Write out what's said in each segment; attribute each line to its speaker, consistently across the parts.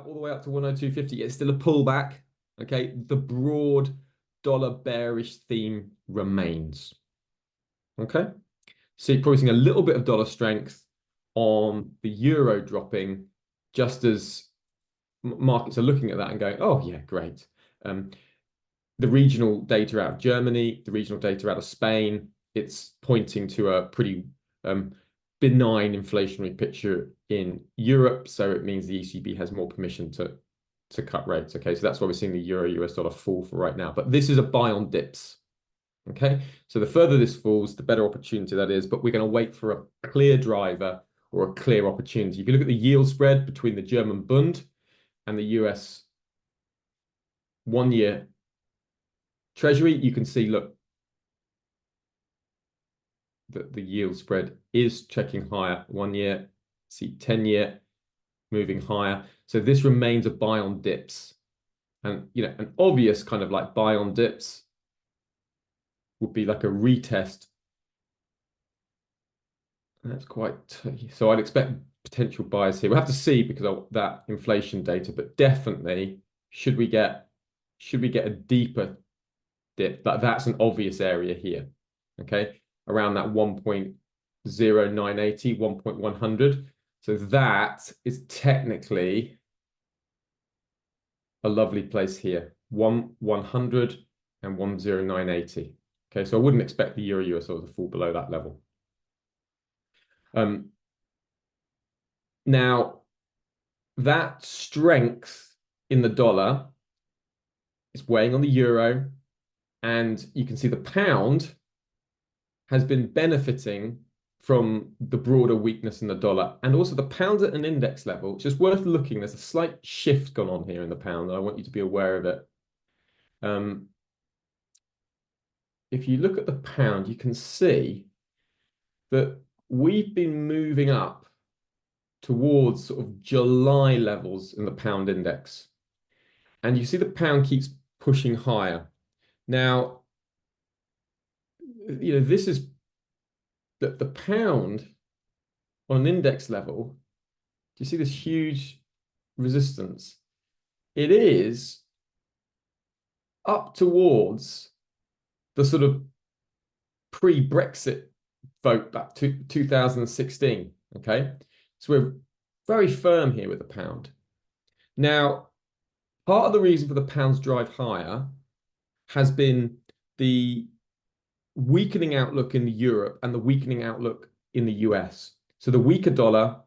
Speaker 1: all the way up to 102.50. It's still a pullback. Okay, the broad dollar bearish theme remains. Okay, so you're probably seeing a little bit of dollar strength on the euro dropping, just as markets are looking at that and going, oh yeah, great. The regional data out of Germany, the regional data out of Spain, it's pointing to a pretty benign inflationary picture in Europe. So it means the ECB has more permission to cut rates. Okay, so that's why we're seeing the euro US dollar fall for right now. But this is a buy on dips. Okay, so the further this falls, the better opportunity that is. But we're going to wait for a clear driver or a clear opportunity. If you look at the yield spread between the German Bund and the US 1-year Treasury, you can see, look, that the yield spread is checking higher. 1-year, see 10-year moving higher. So this remains a buy on dips. And, you know, an obvious kind of like buy on dips would be like a retest. That's quite, so I'd expect potential buys here. We'll have to see because of that inflation data, but definitely should we get a deeper dip, that's an obvious area here. Okay, around that 1.0980, 1.100. So that is technically a lovely place here, 100 and 10980. Okay, so I wouldn't expect the euro US dollar to fall below that level. Now, that strength in the dollar is weighing on the euro, and you can see the pound has been benefiting from the broader weakness in the dollar, and also the pound at an index level. It's just worth looking. There's a slight shift gone on here in the pound, and I want you to be aware of it. If you look at the pound, you can see that we've been moving up towards sort of July levels in the pound index. And you see the pound keeps pushing higher. Now, you know, this is the pound on an index level. Do you see this huge resistance? It is up towards the sort of pre-Brexit vote back to 2016. Okay, so we're very firm here with the pound. Now, part of the reason for the pound's drive higher has been the weakening outlook in Europe and the weakening outlook in the US. So the weaker dollar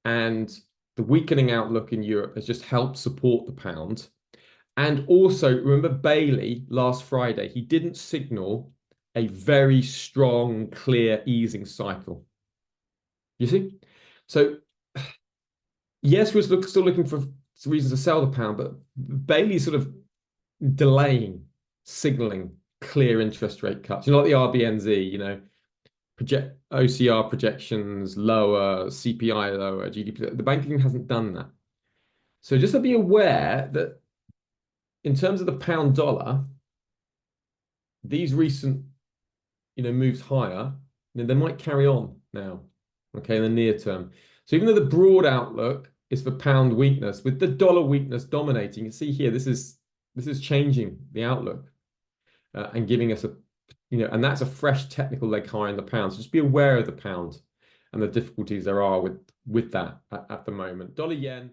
Speaker 1: and the weakening outlook in Europe has just helped support the pound. And also, remember Bailey last Friday, he didn't signal a very strong, clear easing cycle. You see? So, yes, we're still looking for reasons to sell the pound, but Bailey's sort of delaying, signaling clear interest rate cuts. You know, like the RBNZ, you know, OCR projections lower, CPI lower, GDP. The banking hasn't done that. So just to be aware that in terms of the pound dollar, these recent, you know, moves higher, you know, they might carry on now, okay, in the near term. So even though the broad outlook is for pound weakness, with the dollar weakness dominating, you see here, this is changing the outlook and giving us a, you know, and that's a fresh technical leg higher in the pound. So just be aware of the pound and the difficulties there are with that at the moment. Dollar yen.